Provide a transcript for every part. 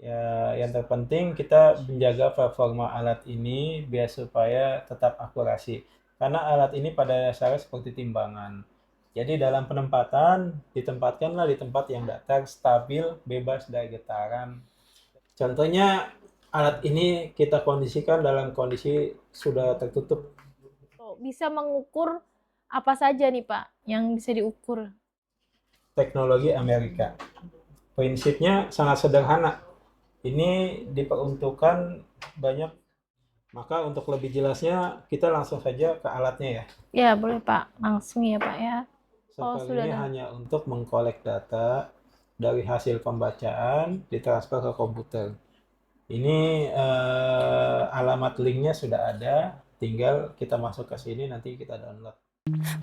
Ya, yang terpenting kita menjaga performa alat ini biar supaya tetap akurasi. Karena alat ini pada dasarnya seperti timbangan. Jadi dalam penempatan, ditempatkanlah di tempat yang datar, stabil, bebas dari getaran. Contohnya alat ini kita kondisikan dalam kondisi sudah tertutup. Bisa mengukur apa saja nih Pak yang bisa diukur? Teknologi Amerika. Prinsipnya sangat sederhana. Ini diperuntukkan banyak. Maka untuk lebih jelasnya kita langsung saja ke alatnya ya. Ya boleh Pak, langsung ya Pak ya. Oh Server sudah ini ada. hanya untuk mengkolek data dari hasil pembacaan ditransfer ke komputer. Ini alamat linknya sudah ada, tinggal kita masuk ke sini nanti kita download.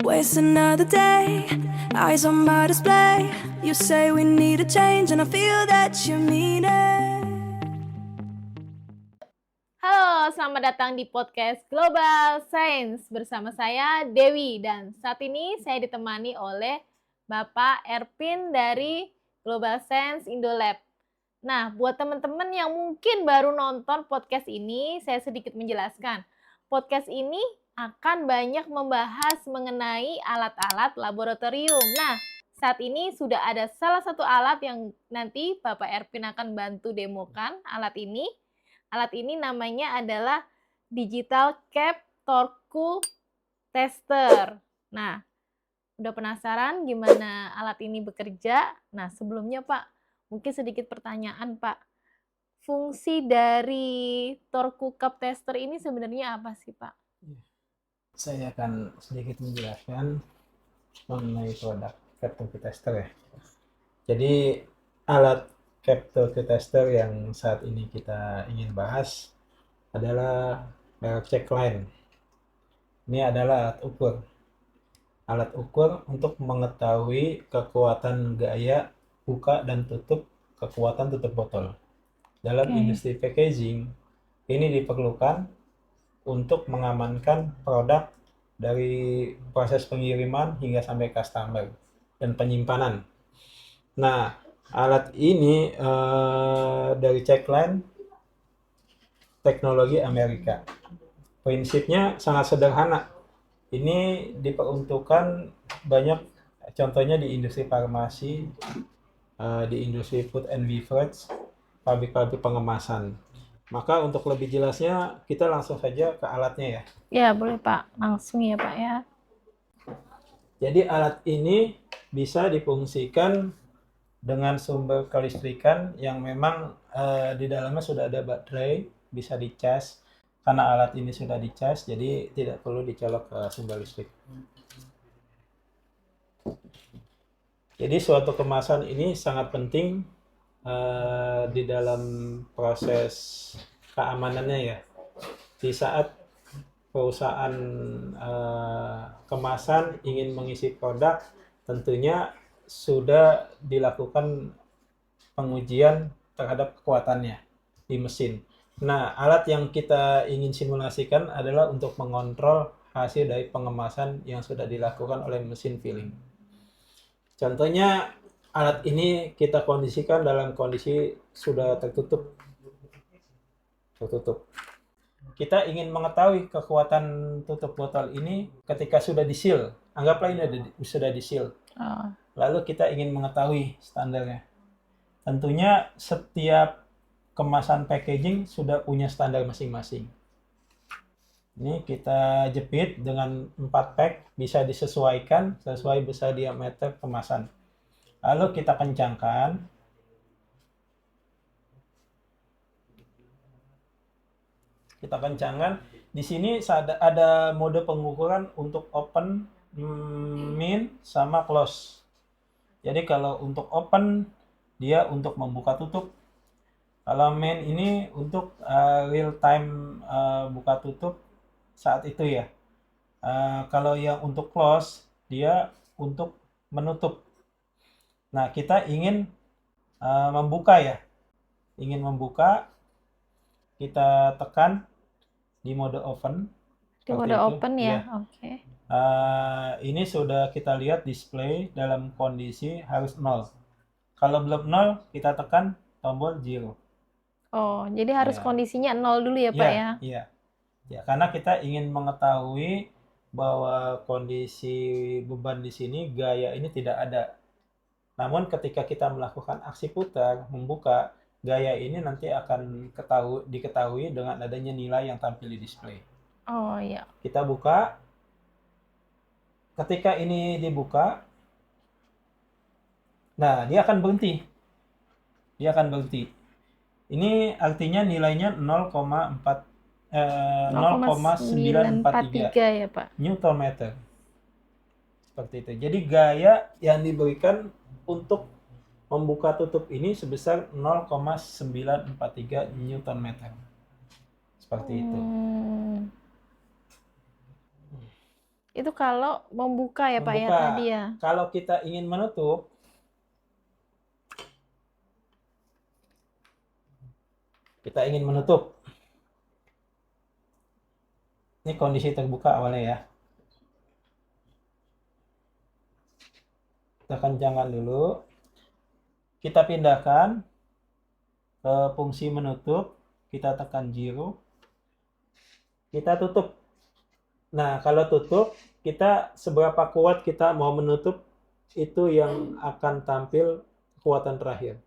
Waste another day, eyes on my display. You say we need a change, and I feel that you mean it. Halo, selamat datang di podcast Global Science bersama saya Dewi dan saat ini saya ditemani oleh Bapak Erpin dari Global Science Indolab. Nah, buat teman-teman yang mungkin baru nonton podcast ini, saya sedikit menjelaskan. Podcast ini akan banyak membahas mengenai alat-alat laboratorium. Nah, saat ini sudah ada salah satu alat yang nanti Bapak Erpin akan bantu demokan alat ini. Alat ini namanya adalah Digital Cap Torque Tester. Nah, udah penasaran gimana alat ini bekerja? Nah, sebelumnya Pak, mungkin sedikit pertanyaan Pak. Fungsi dari torque cap tester ini sebenarnya apa sih Pak? Saya akan sedikit menjelaskan mengenai produk Capture Tester ya. Jadi alat Capture Tester yang saat ini kita ingin bahas adalah merek Checkline. Ini adalah alat ukur. Alat ukur untuk mengetahui kekuatan gaya buka dan tutup, kekuatan tutup botol. Dalam industri packaging, ini diperlukan untuk mengamankan produk dari proses pengiriman hingga sampai customer dan penyimpanan. Nah, alat ini dari Checkline, teknologi Amerika. Prinsipnya sangat sederhana. Ini diperuntukkan banyak, contohnya di industri farmasi, di industri food and beverage, pabrik-pabrik pengemasan. Maka untuk lebih jelasnya kita langsung saja ke alatnya ya. Ya, boleh Pak. Langsung ya Pak ya. Jadi alat ini bisa difungsikan dengan sumber kelistrikan yang memang di dalamnya sudah ada baterai, bisa dicas. Karena alat ini sudah dicas, jadi tidak perlu dicolok ke sumber listrik. Jadi suatu kemasan ini sangat penting di dalam proses keamanannya ya. Di saat perusahaan kemasan ingin mengisi produk, tentunya sudah dilakukan pengujian terhadap kekuatannya di mesin. Nah, alat yang kita ingin simulasikan adalah untuk mengontrol hasil dari pengemasan yang sudah dilakukan oleh mesin filling. Contohnya alat ini kita kondisikan dalam kondisi sudah tertutup. Kita ingin mengetahui kekuatan tutup botol ini ketika sudah di-seal. Anggaplah ini sudah di-seal. Lalu kita ingin mengetahui standarnya. Tentunya setiap kemasan packaging sudah punya standar masing-masing. Ini kita jepit dengan 4 pack, bisa disesuaikan sesuai besar diameter kemasan. Lalu kita kencangkan. Di sini ada mode pengukuran untuk open, min, sama close. Jadi kalau untuk open, dia untuk membuka tutup. Kalau min ini untuk real time buka tutup saat itu ya. Kalau yang untuk close, dia untuk menutup. Nah, kita ingin membuka ya. Ingin membuka, kita tekan di mode open. Di mode open ya, oke. Ini sudah kita lihat display dalam kondisi harus 0. Kalau belum 0, kita tekan tombol 0. Oh, jadi harus Ya. kondisinya 0 dulu ya, Pak ya? Iya. Ya, karena kita ingin mengetahui bahwa kondisi beban di sini, gaya ini tidak ada. Namun ketika kita melakukan aksi putar, membuka, gaya ini nanti akan diketahui dengan adanya nilai yang tampil di display. Oh iya. Kita buka, ketika ini dibuka, nah dia akan berhenti. Dia akan berhenti. Ini artinya nilainya 0,943 ya, Pak. Newton meter. Seperti itu. Jadi gaya yang diberikan untuk membuka tutup ini sebesar 0,943 Newton meter. Seperti itu. Itu kalau membuka ya, Pak ya, Membuka. tadi ya. Kalau kita ingin menutup, ini kondisi terbuka awalnya ya. Kita kencangkan dulu. Kita pindahkan ke fungsi menutup. Kita tekan 0. Kita tutup. Nah, kalau tutup, kita seberapa kuat kita mau menutup, itu yang akan tampil kekuatan terakhir.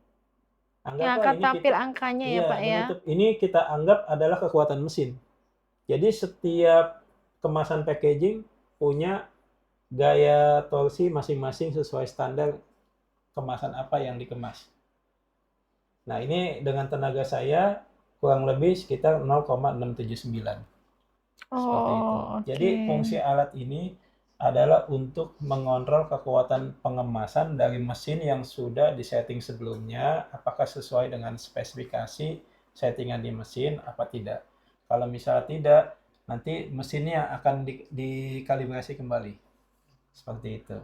Yang akan tampil angkanya ya, Pak ya. Menutup ini kita anggap adalah kekuatan mesin. Jadi setiap kemasan packaging punya gaya torsi masing-masing sesuai standar kemasan apa yang dikemas. Nah, ini dengan tenaga saya kurang lebih sekitar 0,679. Seperti itu. Jadi fungsi alat ini adalah untuk mengontrol kekuatan pengemasan dari mesin yang sudah disetting sebelumnya, apakah sesuai dengan spesifikasi settingan di mesin apa tidak. Kalau misalnya tidak, nanti mesinnya akan dikalibrasi kembali. Seperti itu.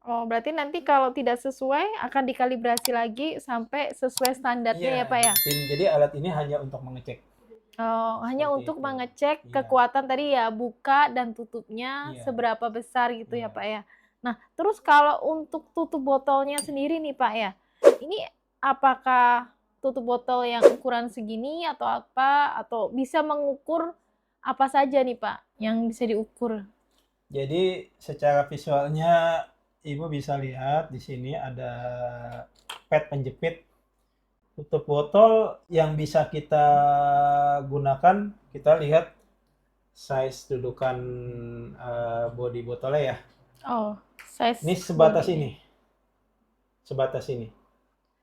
Oh, berarti nanti kalau tidak sesuai akan dikalibrasi lagi sampai sesuai standarnya ya, Pak ya? Jadi alat ini hanya untuk mengecek. Oh, hanya Seperti untuk itu. mengecek Iya. kekuatan tadi ya, buka dan tutupnya Iya. seberapa besar gitu ya, Iya. Pak ya. Nah, terus kalau untuk tutup botolnya sendiri nih, Pak ya, ini apakah tutup botol yang ukuran segini atau apa, atau bisa mengukur apa saja nih, Pak, yang bisa diukur? Jadi secara visualnya Ibu bisa lihat di sini ada pad penjepit tutup botol yang bisa kita gunakan. Kita lihat size dudukan bodi botolnya ya. Oh, size Ini sebatas bodinya. ini. Sebatas ini.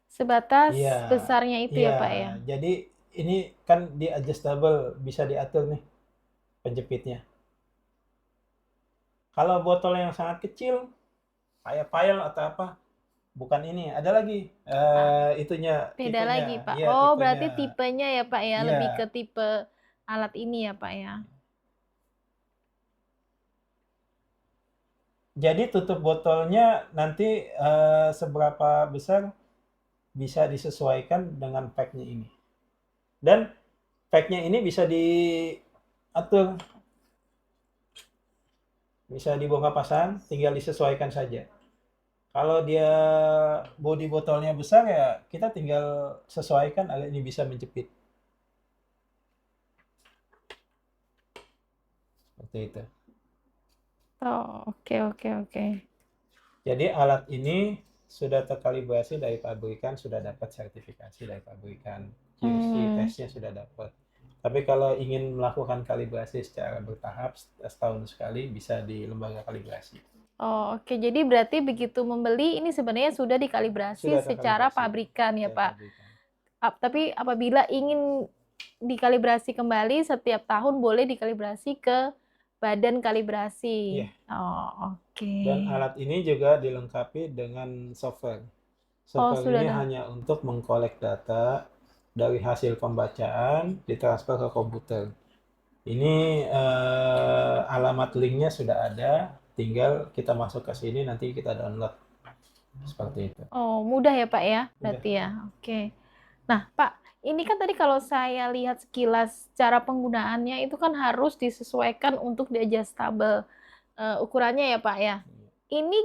Sebatas Iya. besarnya itu ya, Iya. Pak ya. Jadi ini kan di adjustable, bisa diatur nih penjepitnya. Kalau botol yang sangat kecil, kayak pile atau apa, bukan ini. Ada lagi itunya. Beda tipenya. lagi, Pak. Iya, Oh, tipenya. berarti tipenya ya, Pak ya, Iya. lebih ke tipe alat ini ya, Pak ya. Jadi tutup botolnya nanti seberapa besar bisa disesuaikan dengan pack-nya ini. Dan pack-nya ini bisa diatur. Bisa dibongkar pasang, tinggal disesuaikan saja. Kalau dia bodi botolnya besar ya kita tinggal sesuaikan agar ini bisa menjepit. Seperti itu. Oh, oke. Jadi alat ini sudah terkalibrasi dari pabrikan, sudah dapat sertifikasi dari pabrikan. QC tesnya sudah dapat. Tapi kalau ingin melakukan kalibrasi secara bertahap setahun sekali bisa di lembaga kalibrasi. Oh, oke. Jadi berarti begitu membeli ini sebenarnya sudah dikalibrasi Sudah secara terkalibrasi. pabrikan ya, Saya Pak. pabrikan. Tapi apabila ingin dikalibrasi kembali setiap tahun boleh dikalibrasi ke badan kalibrasi. Iya. Oh, oke. Dan alat ini juga dilengkapi dengan software. Software sudah ini ada. hanya untuk mengkolek data dari hasil pembacaan ditransfer ke komputer. Ini alamat linknya sudah ada, tinggal kita masuk ke sini nanti kita download. Seperti itu. Oh, mudah ya, Pak ya? Mudah. Berarti ya. Oke. Nah, Pak, ini kan tadi kalau saya lihat sekilas cara penggunaannya itu kan harus disesuaikan untuk di-adjustable ukurannya ya, Pak ya. Ini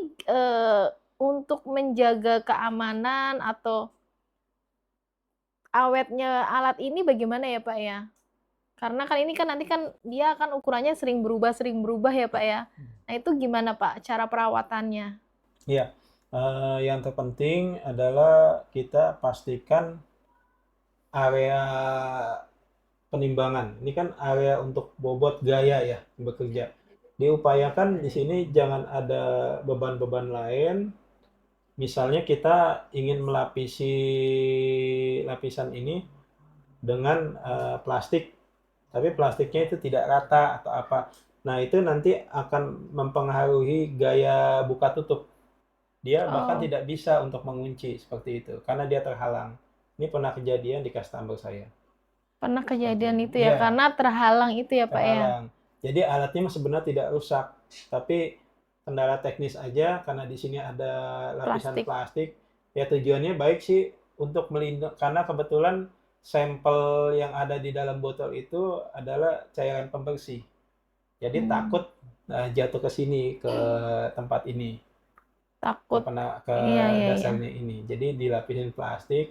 untuk menjaga keamanan atau awetnya alat ini bagaimana ya Pak ya? Karena kan ini kan nanti kan dia akan ukurannya sering berubah ya Pak ya. Nah itu gimana Pak cara perawatannya? Iya, yang terpenting adalah kita pastikan area penimbangan. Ini kan area untuk bobot gaya ya bekerja. Diupayakan di sini jangan ada beban-beban lain. Misalnya kita ingin melapisi lapisan ini dengan plastik, tapi plastiknya itu tidak rata atau apa. Nah, itu nanti akan mempengaruhi gaya buka tutup. Dia bahkan Oh, tidak bisa untuk mengunci seperti itu karena dia terhalang. Ini pernah kejadian di customer saya. pernah Seperti kejadian ini. itu ya Iya, karena terhalang itu ya Pak ya. terhalang. Jadi alatnya sebenarnya tidak rusak, tapi kendala teknis aja karena di sini ada lapisan Plastik. plastik. Ya tujuannya baik sih untuk melindungi karena kebetulan sampel yang ada di dalam botol itu adalah cairan pembersih. Jadi Hmm, takut jatuh ke sini ke tempat ini, takut. ke Iya iya iya. dasarnya ini. Jadi dilapisin plastik,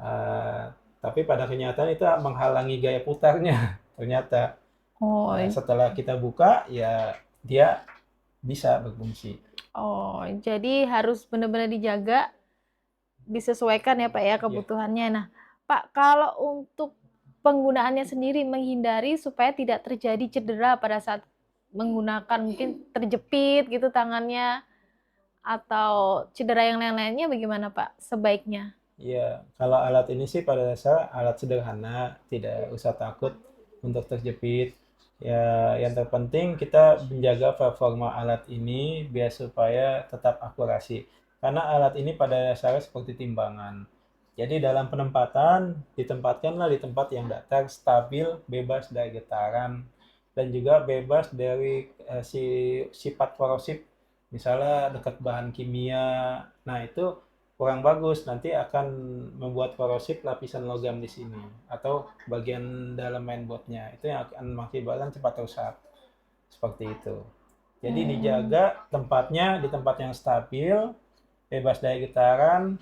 eh, tapi pada kenyataan itu menghalangi gaya putarnya. Ternyata Oh, setelah kita buka ya dia bisa berfungsi. oh, jadi harus benar-benar dijaga, disesuaikan ya Pak ya Ya, kebutuhannya. Nah, Pak, kalau untuk penggunaannya sendiri menghindari supaya tidak terjadi cedera pada saat menggunakan mungkin terjepit gitu tangannya atau cedera yang lain-lainnya bagaimana Pak sebaiknya? ya, kalau alat ini sih pada dasar alat sederhana, tidak usah takut untuk terjepit. Ya, yang terpenting kita menjaga performa alat ini biar supaya tetap akurasi. Karena alat ini pada dasarnya seperti timbangan. Jadi dalam penempatan, ditempatkanlah di tempat yang datar, stabil, bebas dari getaran, dan juga bebas dari sifat korosif. Misalnya dekat bahan kimia, nah itu kurang bagus, nanti akan membuat korosif lapisan logam di sini atau bagian dalam mainboardnya itu yang akan mengakibatkan cepat rusak seperti itu. Jadi Hmm, dijaga tempatnya di tempat yang stabil, bebas dari getaran,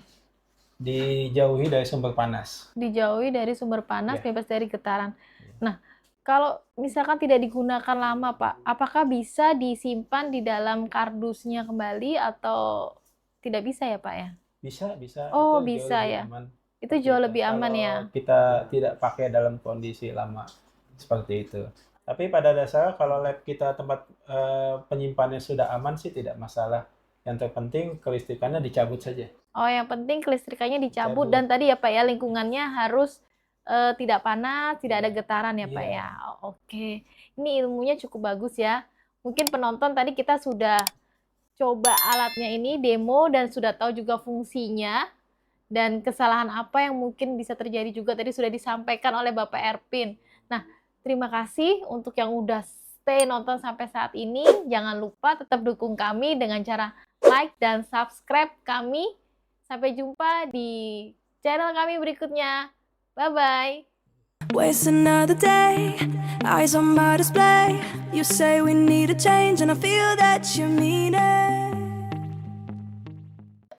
dijauhi dari sumber panas. dijauhi dari sumber panas, Ya, bebas dari getaran. Nah, kalau misalkan tidak digunakan lama, Pak, apakah bisa disimpan di dalam kardusnya kembali atau tidak bisa ya, Pak ya? bisa bisa itu Oh, jauh bisa lebih ya. aman Itu seperti jauh itu. lebih aman Kalau ya. kita tidak pakai dalam kondisi lama seperti itu. Tapi pada dasarnya kalau lab kita tempat penyimpanannya sudah aman sih tidak masalah. Yang terpenting kelistrikannya dicabut saja. Oh, yang penting kelistrikannya dicabut Dicabut. dan tadi ya Pak ya lingkungannya harus tidak panas, tidak ada Iya. getaran ya Pak ya. Iya. Oh, oke. Ini ilmunya cukup bagus ya. Mungkin penonton tadi kita sudah coba alatnya ini demo dan sudah tahu juga fungsinya dan kesalahan apa yang mungkin bisa terjadi juga tadi sudah disampaikan oleh Bapak Erpin. Nah, terima kasih untuk yang udah stay nonton sampai saat ini. Jangan lupa tetap dukung kami dengan cara like dan subscribe kami. Sampai jumpa di channel kami berikutnya. Bye-bye. Waste another day, eyes on my display. You say we need a change, and I feel that you mean it.